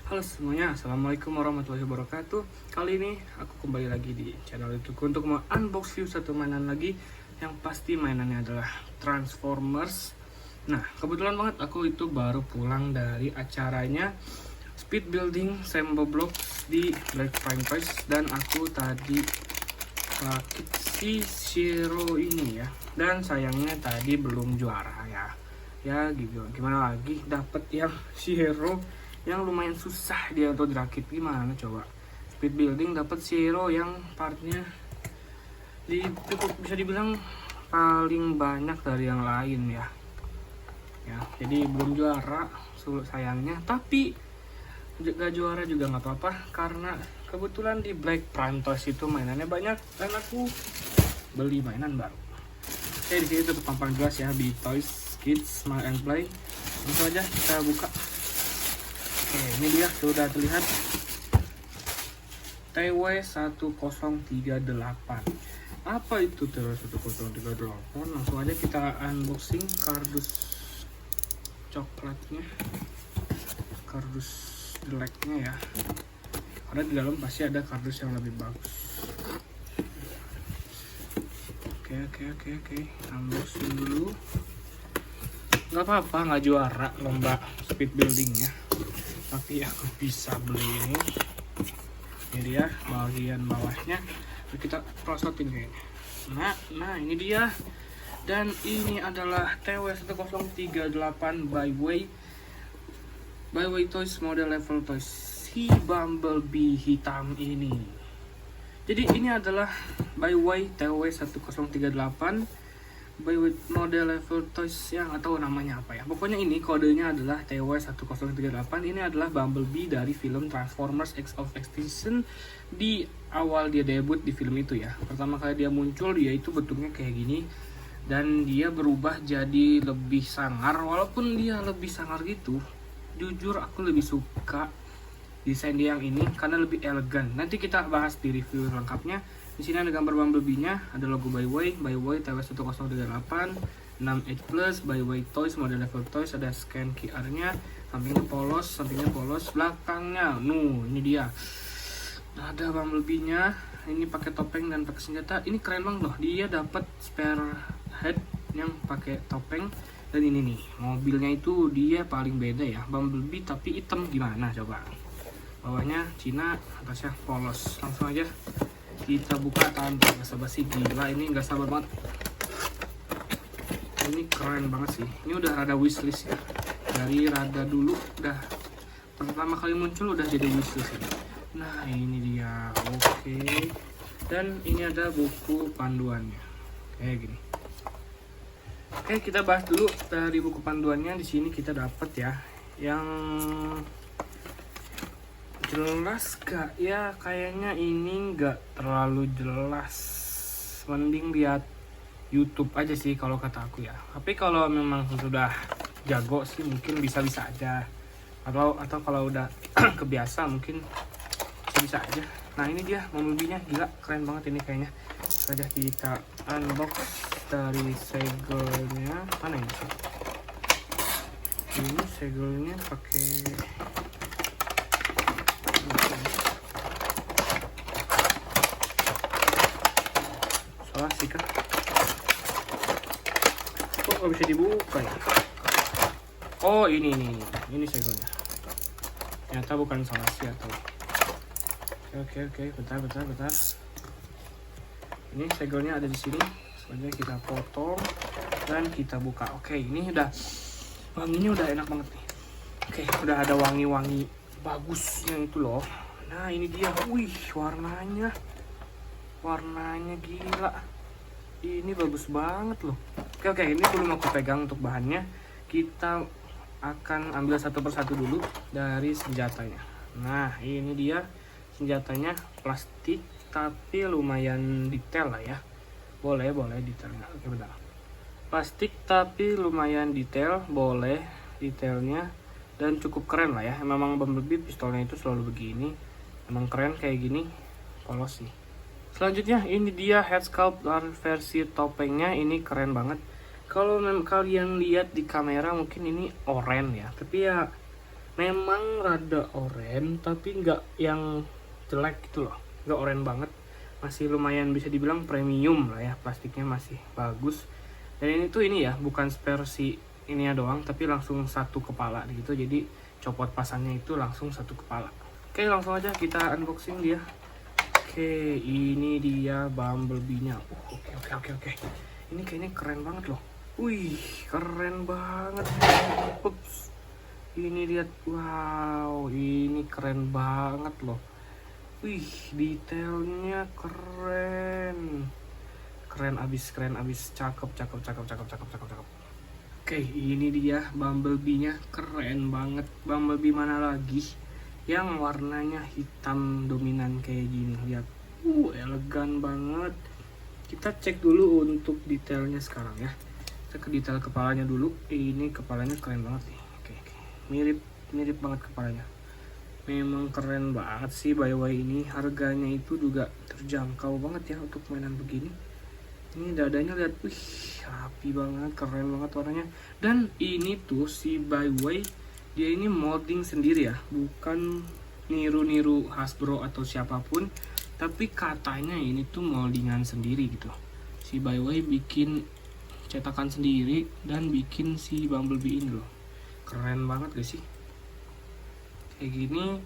Halo semuanya, Assalamualaikum warahmatullahi wabarakatuh. Kali ini aku kembali lagi di channel YouTube untuk unbox view satu mainan lagi. Yang pasti mainannya adalah Transformers. Nah, kebetulan banget aku itu baru pulang dari acaranya Speed Building Sembo Block di Black Prime Toys. Dan aku tadi pakai si Shiro ini ya. Dan sayangnya tadi belum juara ya. Ya gitu, gimana lagi dapet yang Shiro yang lumayan susah dia untuk dirakit. Gimana coba Speed Building dapat Shiro yang partnya cukup bisa dibilang paling banyak dari yang lain ya. Jadi belum juara sayangnya, tapi gak juara juga nggak apa-apa karena kebetulan di Black Prime Toys itu mainannya banyak dan aku beli mainan baru. Oke, di sini tutup pampang jelas ya, di Toys Kids Smile and Play. Langsung aja kita buka. Oke, ini dia sudah terlihat TW1038. Apa itu TW1038? Langsung aja kita unboxing kardus coklatnya, kardus jeleknya ya. Karena di dalam pasti ada kardus yang lebih bagus. Oke. Unboxing dulu. Gak apa-apa, nggak juara lomba speed buildingnya, tapi aku bisa beli ini dia bagian bawahnya. Kita prosotin kayaknya. Nah ini dia, dan ini adalah TW1038 by Way Toys model level toys si Bumblebee hitam ini. Jadi ini adalah by Way TW1038 by model level toys yang nggak tahu namanya apa ya. Pokoknya ini kodenya adalah TW1038. Ini adalah Bumblebee dari film Transformers X of Extinction. Di awal dia debut di film itu ya. Pertama kali dia muncul, dia itu bentuknya kayak gini. Dan dia berubah jadi lebih sangar. Walaupun dia lebih sangar gitu, jujur aku lebih suka desain dia yang ini karena lebih elegan. Nanti kita bahas di review lengkapnya. Di sini ada gambar Bumblebee-nya, ada logo by Way TW1038 6H Plus by Way Toys model level toys, ada scan QR-nya, sampingnya polos, belakangnya, ini dia. Ada Bumblebee-nya, ini pakai topeng dan pakai senjata. Ini keren banget loh, dia dapat spare head yang pakai topeng. Dan ini nih, mobilnya itu dia paling beda ya, Bumblebee tapi hitam. Gimana coba? Bawahnya Cina, atasnya polos. Langsung aja kita buka tanpa basa-basi. Gila, ini nggak sabar banget. Ini keren banget sih. Ini udah rada wishlist ya. Dari rada dulu udah pertama kali muncul udah jadi wishlist ya. Nah ini dia. Oke. Dan ini ada buku panduannya kayak gini. Oke, kita bahas dulu dari buku panduannya. Di sini kita dapat ya yang jelas gak ya, kayaknya ini nggak terlalu jelas, mending lihat YouTube aja sih kalau kata aku ya. Tapi kalau memang sudah jago sih mungkin bisa-bisa aja, atau kalau udah kebiasa mungkin bisa aja. Nah ini dia Bumblebee-nya, gila keren banget ini kayaknya. Saja kita unbox dari segelnya. Mana ini sih? Ini segelnya pakai sih kan? Kok nggak bisa dibuka ya? Oh ini segelnya. Ternyata bukan salah sih atau. Oke, bentar. Ini segelnya ada di sini. Selanjutnya kita potong dan kita buka. Oke, ini udah wanginya udah enak banget nih. Oke, udah ada wangi-wangi bagusnya itu loh. Nah ini dia, wih warnanya gila, ini bagus banget loh. Oke, ini belum aku pegang untuk bahannya. Kita akan ambil satu persatu dulu dari senjatanya. Nah ini dia senjatanya, plastik tapi lumayan detail lah ya. Boleh detailnya. Oke bentar, plastik tapi lumayan detail, boleh detailnya, dan cukup keren lah ya. Memang Bumblebee pistolnya itu selalu begini, emang keren kayak gini, polos sih. Selanjutnya ini dia head sculpt versi topengnya, ini keren banget. Kalau kalian lihat di kamera mungkin ini oranye ya, tapi ya memang rada oranye tapi nggak yang jelek gitu loh, nggak oranye banget, masih lumayan bisa dibilang premium lah ya, plastiknya masih bagus. Dan ini tuh ini ya, bukan spare si ini ya doang, tapi langsung satu kepala gitu, jadi copot pasangnya itu langsung satu kepala. Oke, langsung aja kita unboxing dia. Oke, ini dia Bumblebee-nya. Oke. Ini kayaknya keren banget loh. Wih, keren banget. Ups. Ini lihat, wow, ini keren banget loh. Wih, detailnya keren. Keren abis, cakep. Oke, ini dia Bumblebee-nya, keren banget. Bumblebee mana lagi yang warnanya hitam dominan kayak gini, lihat. Elegan banget. Kita cek dulu untuk detailnya sekarang ya. Kita ke detail kepalanya dulu. Ini kepalanya keren banget nih. Oke. Mirip banget kepalanya. Memang keren banget sih by the way ini. Harganya itu juga terjangkau banget ya untuk mainan begini. Ini dadanya lihat, wih, rapi banget, keren banget warnanya. Dan ini tuh si by the way, dia ini molding sendiri ya, bukan niru-niru Hasbro atau siapapun, tapi katanya ini tuh moldingan sendiri gitu. Si by the way bikin cetakan sendiri dan bikin si Bumblebee ini loh. Keren banget gak sih? Kayak gini.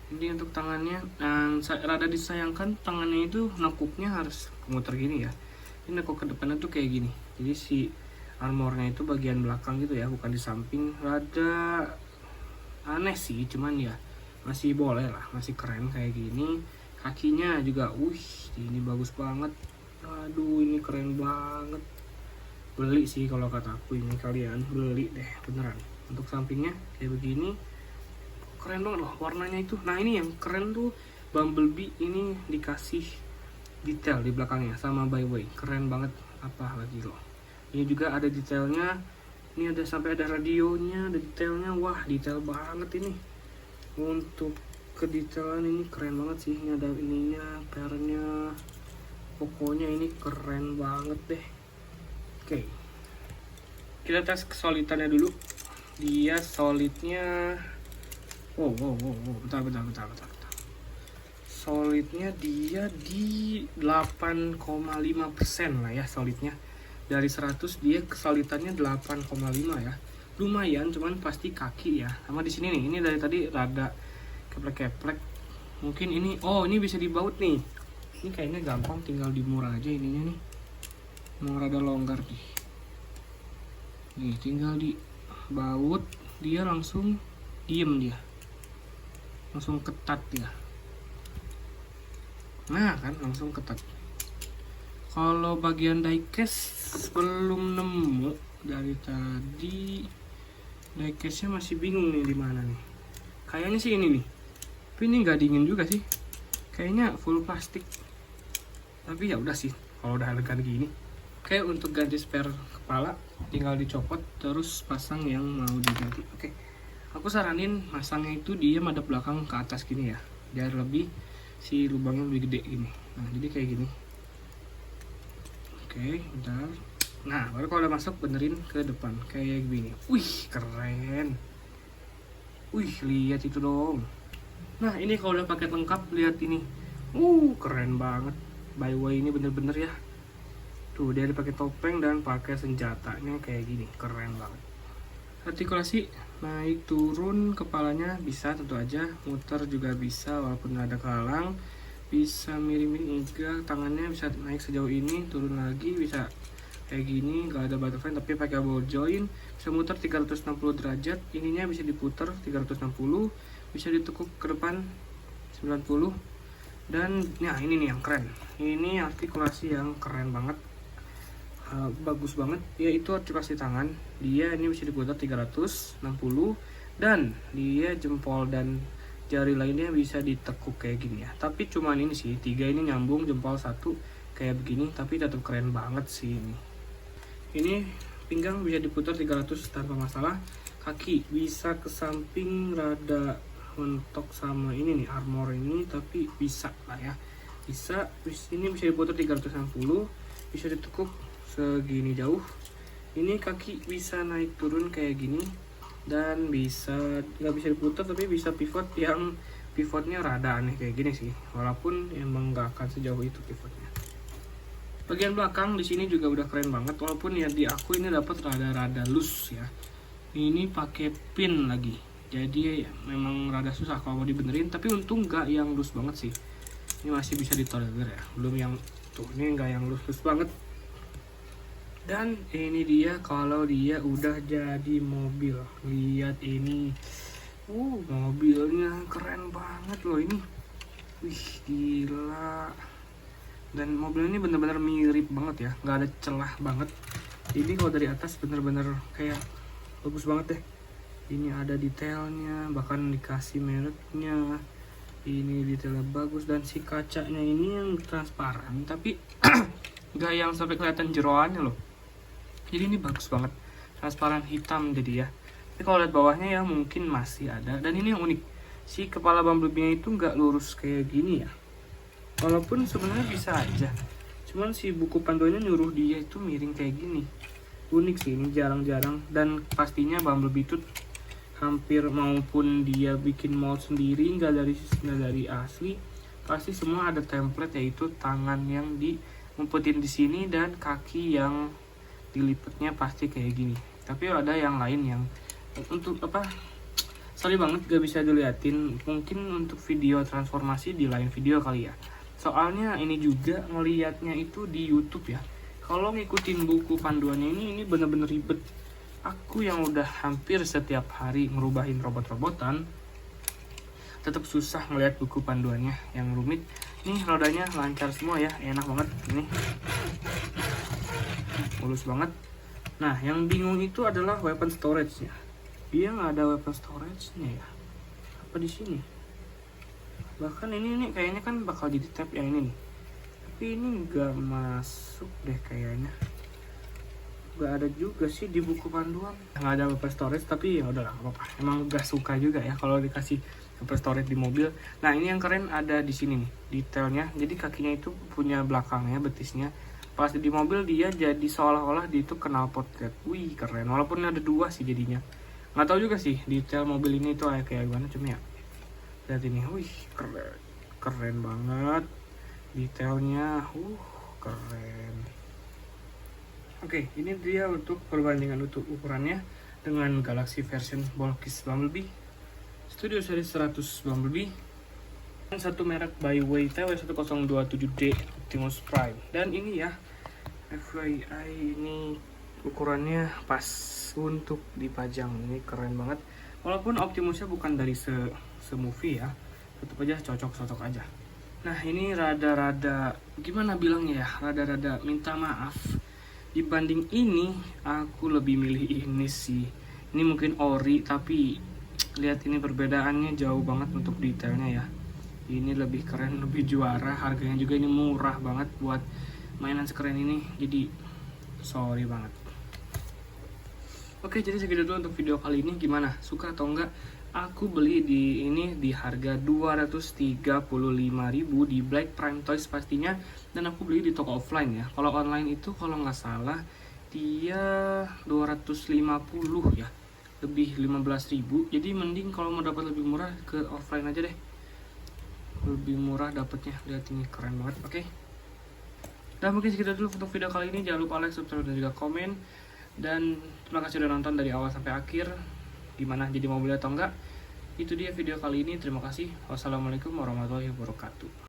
Ini untuk tangannya, dan rada disayangkan tangannya itu nekuknya harus muter gini ya. Ini nekuk ke depannya tuh kayak gini. Jadi si armornya itu bagian belakang gitu ya, bukan di samping. Rada aneh sih, cuman ya masih boleh lah, masih keren kayak gini. Kakinya juga, ini bagus banget. Aduh, ini keren banget. Beli sih kalau kata aku ini, kalian beli deh beneran. Untuk sampingnya kayak begini, keren banget loh warnanya itu. Nah ini yang keren tuh, Bumblebee ini dikasih detail di belakangnya sama by way, keren banget. Apa lagi loh, ini juga ada detailnya. Ini ada sampai ada radionya, ada detailnya. Wah, detail banget ini. Untuk kedetailan ini keren banget sih. Ini ada ininya, pernya. Pokoknya ini keren banget deh. Oke, kita tes kesolidannya dulu. Dia solidnya, bentar. Solidnya dia di 8,5% lah ya solidnya. Dari 100 dia kesolidannya 8,5 ya. Lumayan, cuman pasti kaki ya. Sama di sini nih, ini dari tadi rada keplek-keplek. Mungkin ini, ini bisa dibaut nih. Ini kayaknya gampang, tinggal dimurah aja ininya nih. Mau rada longgar nih. Nih, tinggal dibaut, dia langsung diem dia. Langsung ketat ya. Nah kan, langsung ketat. Kalau bagian diecast belum nemu dari tadi. Diecastnya masih bingung nih di mana nih. Kayaknya sih ini nih. Tapi ini nggak dingin juga sih. Kayaknya full plastik. Tapi ya udah sih, kalau udah elegan gini. Oke, untuk ganti spare kepala tinggal dicopot terus pasang yang mau diganti. Oke. Aku saranin masangnya itu dia madep belakang ke atas gini ya. Biar lebih si lubangnya lebih gede gini. Nah, jadi kayak gini. Oke, bentar. Nah, baru kalau udah masuk benerin ke depan kayak gini. Wih, keren. Wih, lihat itu dong. Nah, ini kalau udah paket lengkap, lihat ini. Keren banget. By the way ini bener-bener ya. Tuh, dia pakai topeng dan pakai senjatanya kayak gini. Keren banget. Artikulasi naik turun kepalanya bisa, tentu aja. Muter juga bisa walaupun ada kehalang. Bisa miring-miring juga, tangannya bisa naik sejauh ini, turun lagi bisa kayak gini, gak ada butterfly tapi pakai ball joint. Bisa muter 360 derajat, ininya bisa diputar 360, bisa ditekuk ke depan 90. Dan nah ini nih yang keren, ini artikulasi yang keren banget. Bagus banget, yaitu artikulasi tangan. Dia ini bisa diputar 360 dan dia jempol dan jari lainnya bisa ditekuk kayak gini ya. Tapi cuman ini sih, 3 ini nyambung, jempol 1 kayak begini, tapi tetap keren banget sih ini. Ini pinggang bisa diputar 300 tanpa masalah. Kaki bisa ke samping rada mentok sama ini nih armor ini, tapi bisa lah ya. Bisa, ini bisa diputar 360, bisa ditekuk segini jauh. Ini kaki bisa naik turun kayak gini. dan nggak bisa diputar, tapi bisa pivot yang pivotnya rada aneh kayak gini sih, walaupun emang nggak akan sejauh itu pivotnya. Bagian belakang di sini juga udah keren banget, walaupun ya di aku ini dapat rada-rada loose ya. Ini pakai pin lagi, jadi ya, memang rada susah kalau mau dibenerin, tapi untung nggak yang loose banget sih. Ini masih bisa ditolerir ya, belum yang tuh, ini nggak yang loose banget. Dan ini dia kalau dia udah jadi mobil. Lihat ini, mobilnya keren banget loh ini. Wih, gila. Dan mobil ini bener-bener mirip banget ya, nggak ada celah banget. Jadi kalau dari atas bener-bener kayak bagus banget deh. Ini ada detailnya, bahkan dikasih mereknya. Ini detailnya bagus, dan si kacanya ini yang transparan, tapi nggak yang sampai kelihatan jeroannya loh. Jadi ini bagus banget, transparan hitam jadi ya. Tapi kalau lihat bawahnya ya mungkin masih ada. Dan ini yang unik, si kepala Bumblebee-nya itu nggak lurus kayak gini ya. Walaupun sebenarnya bisa aja, cuman si buku panduannya nyuruh dia itu miring kayak gini. Unik sih, ini jarang-jarang. Dan pastinya Bumblebee itu hampir, maupun dia bikin mold sendiri, nggak dari asli, pasti semua ada template, yaitu tangan yang diumpetin di sini dan kaki yang dilipetnya pasti kayak gini. Tapi ada yang lain yang untuk sorry banget gak bisa diliatin, mungkin untuk video transformasi di lain video kali ya. Soalnya ini juga ngelihatnya itu di YouTube ya. Kalau ngikutin buku panduannya ini bener-bener ribet. Aku yang udah hampir setiap hari ngerubahin robot-robotan, tetap susah ngelihat buku panduannya yang rumit. Ini rodanya lancar semua ya, enak banget ini, mulus banget. Nah, yang bingung itu adalah weapon storage-nya. Dia nggak ada weapon storage-nya ya. Apa di sini? Bahkan ini kayaknya kan bakal jadi tab yang ini nih. Tapi ini nggak masuk deh kayaknya. Nggak ada juga sih di buku panduan. Nggak ada weapon storage, tapi ya udahlah, apa-apa. Emang gak suka juga ya kalau dikasih weapon storage di mobil. Nah, ini yang keren ada di sini nih, detailnya. Jadi kakinya itu punya belakangnya, betisnya. Pas di mobil dia jadi seolah-olah dia itu knalpot. Wih, keren. Walaupun ada dua sih jadinya. Nggak tahu juga sih detail mobil ini itu kayak gimana, cuma ya lihat ini, wih keren banget detailnya, keren. Oke, ini dia untuk perbandingan untuk ukurannya dengan Galaxy version Volkis Bumblebee Studio Series 100 Bumblebee dan satu merek Byway TW1027D Optimus Prime. Dan ini ya, FYI, ini ukurannya pas untuk dipajang. Ini keren banget. Walaupun Optimusnya bukan dari se-movie ya, tetap aja cocok aja. Nah, ini rada-rada gimana bilangnya ya, rada-rada minta maaf. Dibanding ini, aku lebih milih ini sih. Ini mungkin ori, tapi lihat ini perbedaannya jauh banget untuk detailnya ya. Ini lebih keren, lebih juara. Harganya juga ini murah banget buat mainan sekeren ini. Jadi sorry banget. Oke, jadi segitu dulu untuk video kali ini. Gimana? Suka atau enggak? Aku beli ini di harga 235.000 di Black Prime Toys pastinya, dan aku beli di toko offline ya. Kalau online itu kalau nggak salah dia 250 ya, lebih 15.000. Jadi mending kalau mau dapat lebih murah ke offline aja deh, lebih murah dapatnya. Lihat ini keren banget. Oke, dan mungkin segitu dulu untuk video kali ini. Jangan lupa like, subscribe, dan juga komen. Dan terima kasih udah nonton dari awal sampai akhir. Gimana, jadi mau beli atau enggak? Itu dia video kali ini. Terima kasih. Wassalamualaikum warahmatullahi wabarakatuh.